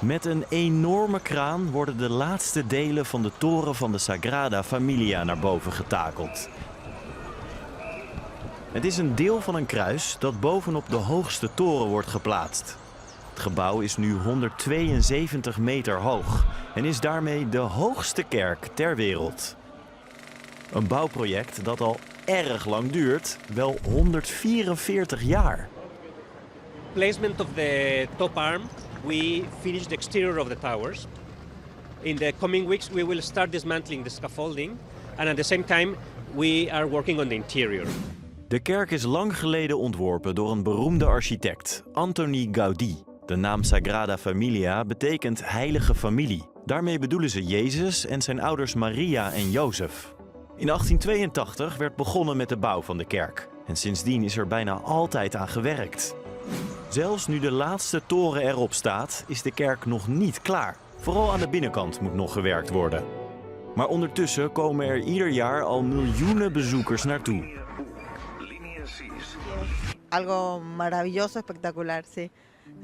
Met een enorme kraan worden de laatste delen van de toren van de Sagrada Familia naar boven getakeld. Het is een deel van een kruis dat bovenop de hoogste toren wordt geplaatst. Het gebouw is nu 172 meter hoog en is daarmee de hoogste kerk ter wereld. Een bouwproject dat al erg lang duurt, wel 144 jaar. Placement of the top arm, we finished the exterior of the towers. In the coming weeks we will start dismantling the scaffolding and at the same time we are working on the interior. De kerk is lang geleden ontworpen door een beroemde architect, Antoni Gaudí. De naam Sagrada Familia betekent heilige familie. Daarmee bedoelen ze Jezus en zijn ouders Maria en Jozef. In 1882 werd begonnen met de bouw van de kerk. En sindsdien is er bijna altijd aan gewerkt. Zelfs nu de laatste toren erop staat, is de kerk nog niet klaar. Vooral aan de binnenkant moet nog gewerkt worden. Maar ondertussen komen er ieder jaar al miljoenen bezoekers naartoe. Algo maravilloso, espectacular, sí.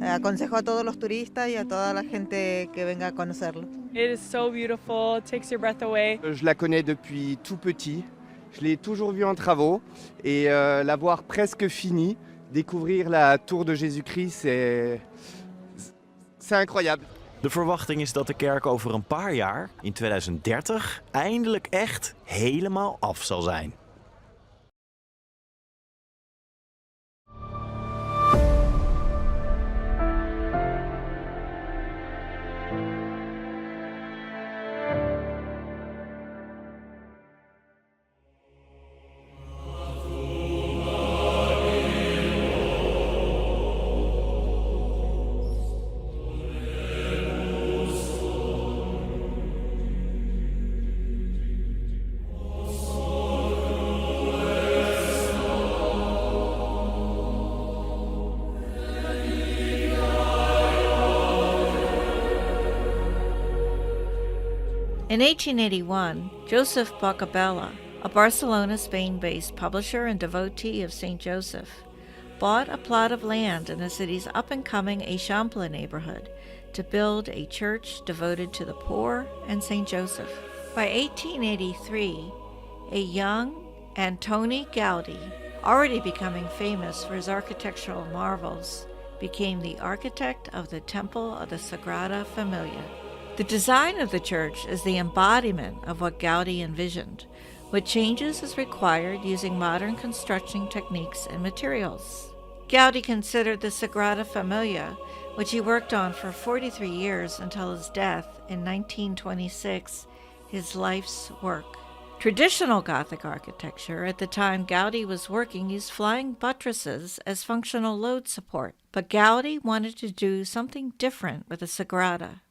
Aconsejo a todos los turistas y a toda la gente que venga a conocerlo. It is so beautiful, it takes your breath away. Je la connais depuis tout petit. Je l'ai toujours vue en travaux et la voir presque finie, découvrir la tour de Jésus-Christ, c'est incroyable. De verwachting is dat de kerk over een paar jaar, in 2030, eindelijk echt helemaal af zal zijn. In 1881, Joseph Boccabella, a Barcelona, Spain-based publisher and devotee of St. Joseph, bought a plot of land in the city's up-and-coming Eixample neighborhood to build a church devoted to the poor and St. Joseph. By 1883, a young Antoni Gaudí, already becoming famous for his architectural marvels, became the architect of the Temple of the Sagrada Familia. The design of the church is the embodiment of what Gaudí envisioned, with changes as required using modern construction techniques and materials. Gaudí considered the Sagrada Familia, which he worked on for 43 years until his death in 1926, his life's work. Traditional Gothic architecture at the time Gaudí was working used flying buttresses as functional load support, but Gaudí wanted to do something different with the Sagrada.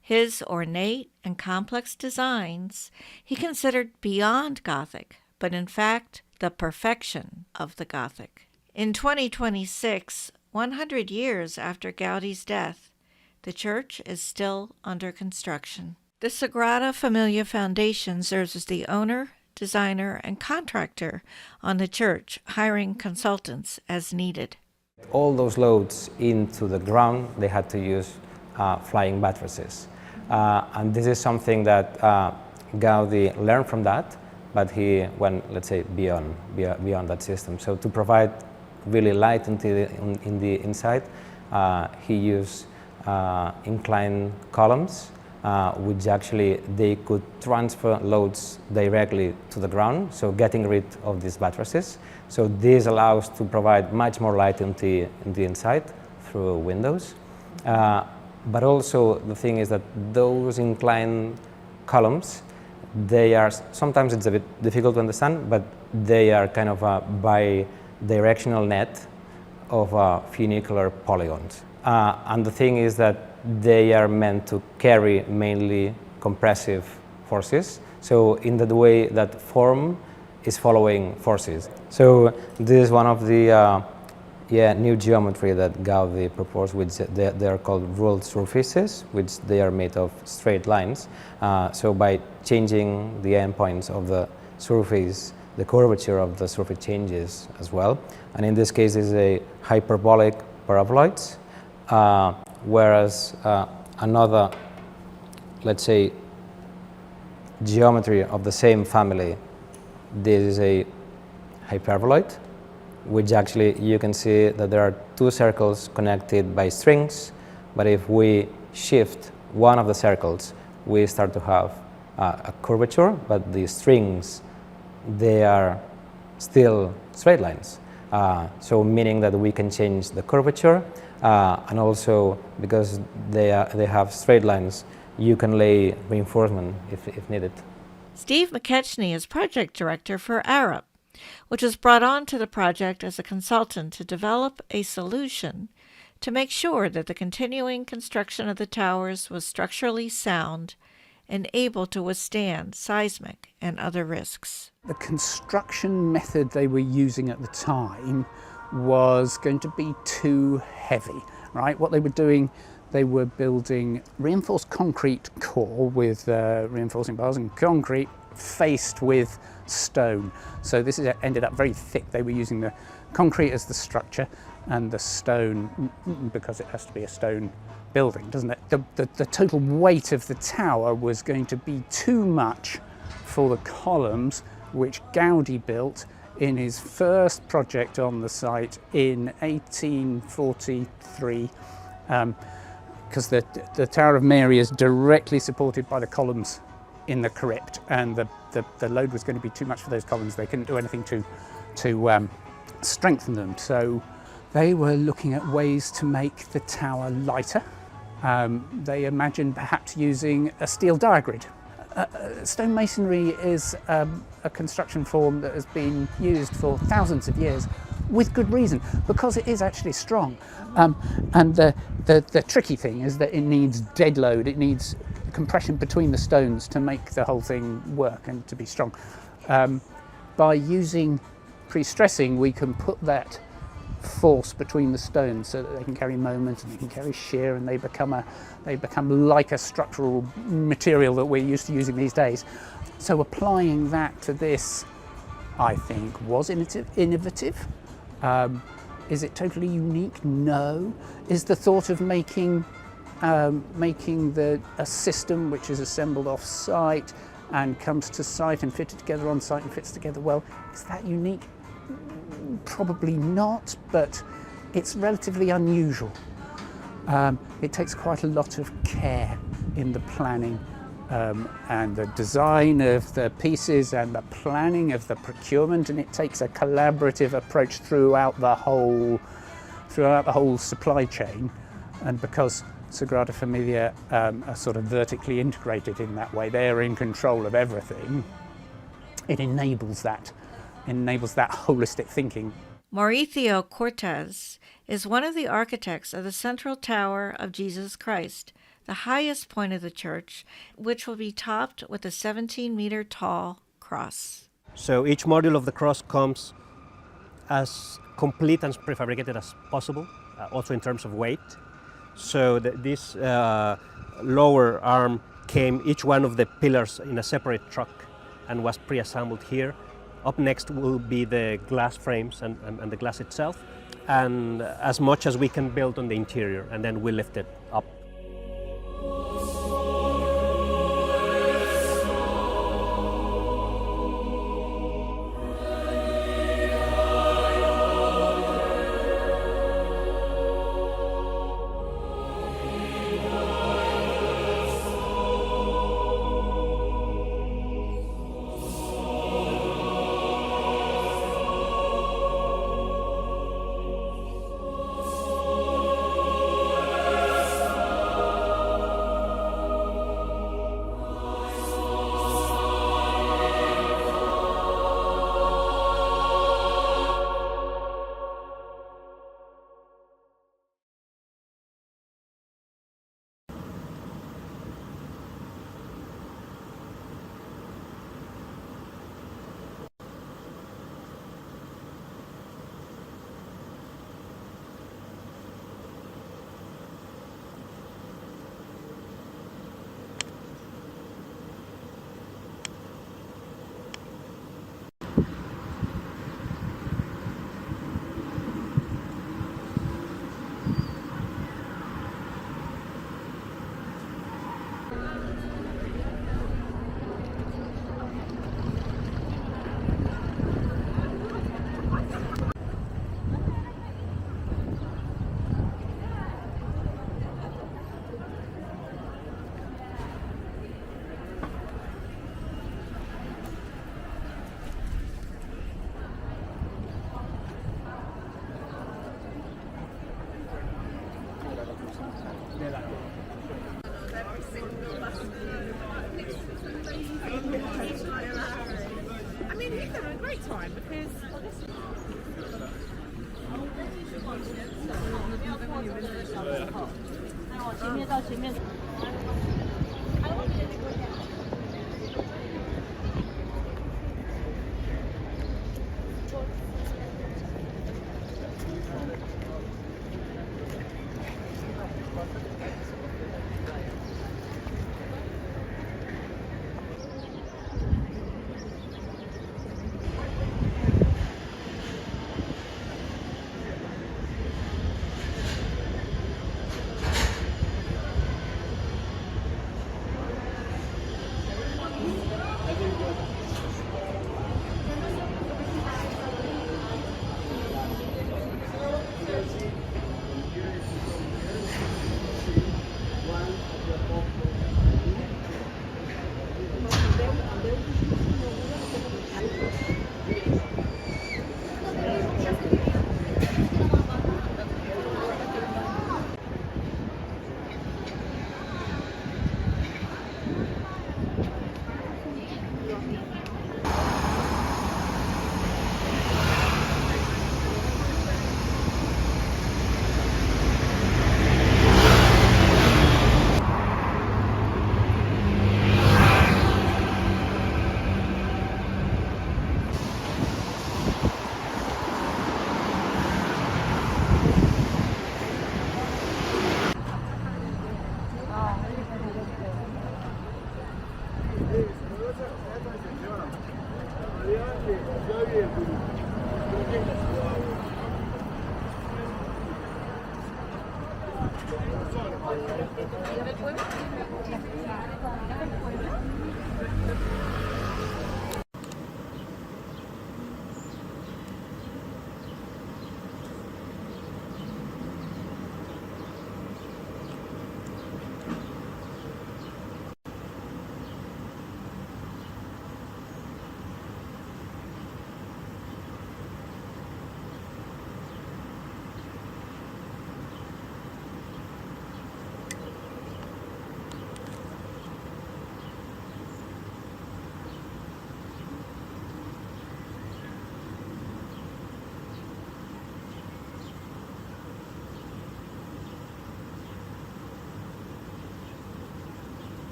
His ornate and complex designs he considered beyond Gothic, but in fact the perfection of the Gothic. In 2026, 100 years after Gaudí's death, the church is still under construction. The Sagrada Familia Foundation serves as the owner, designer, and contractor on the church, hiring consultants as needed. All those loads into the ground, they had to use flying buttresses. And this is something that Gaudí learned from that, but he went, let's say, beyond that system. So to provide really light in the inside, he used inclined columns, which actually they could transfer loads directly to the ground, so getting rid of these buttresses. So this allows to provide much more light in the inside through windows. But also the thing is that those inclined columns, they are, sometimes it's a bit difficult to understand, but they are kind of a bi-directional net of funicular polygons. And the thing is that they are meant to carry mainly compressive forces. So in the way that form is following forces. So this is one of the new geometry that Gaudí proposed, which they are called ruled surfaces, which they are made of straight lines. So by changing the endpoints of the surface, the curvature of the surface changes as well. And in this case is a hyperbolic paraboloids, whereas another, let's say, geometry of the same family. This is a hyperboloid, which actually you can see that there are two circles connected by strings, but if we shift one of the circles, we start to have a curvature, but the strings, they are still straight lines. So meaning that we can change the curvature, and also because they have straight lines, you can lay reinforcement if needed. Steve McKechnie is project director for Arup, which was brought on to the project as a consultant to develop a solution to make sure that the continuing construction of the towers was structurally sound and able to withstand seismic and other risks. The construction method they were using at the time was going to be too heavy, right? What they were doing, they were building reinforced concrete core with reinforcing bars and concrete faced with stone. So this ended up very thick. They were using the concrete as the structure and the stone, because it has to be a stone building, doesn't it? The total weight of the tower was going to be too much for the columns, which Gaudi built in his first project on the site in 1843, because the Tower of Mary is directly supported by the columns in the crypt, and the load was going to be too much for those columns. They couldn't do anything to strengthen them. So they were looking at ways to make the tower lighter. They imagined perhaps using a steel diagrid. Stone masonry is a construction form that has been used for thousands of years with good reason, because it is actually strong. And the tricky thing is that it needs dead load, it needs compression between the stones to make the whole thing work and to be strong. By using pre-stressing, we can put that force between the stones so that they can carry moment and they can carry shear, and they become like a structural material that we're used to using these days. So applying that to this, I think, was innovative. Is it totally unique? No. Is the thought of making a system which is assembled off site and comes to site and fitted together on site and fits together well, is that unique? Probably not, but it's relatively unusual. It takes quite a lot of care in the planning and the design of the pieces and the planning of the procurement, and it takes a collaborative approach throughout the whole supply chain. And because Sagrada Familia are sort of vertically integrated in that way, they're in control of everything, it enables that holistic thinking. Mauricio Cortez is one of the architects of the central tower of Jesus Christ, the highest point of the church, which will be topped with a 17-meter tall cross. So each module of the cross comes as complete and prefabricated as possible, also in terms of weight. So this lower arm came, each one of the pillars, in a separate truck and was pre-assembled here. Up next will be the glass frames and the glass itself, and as much as we can build on the interior, and then we lift it up.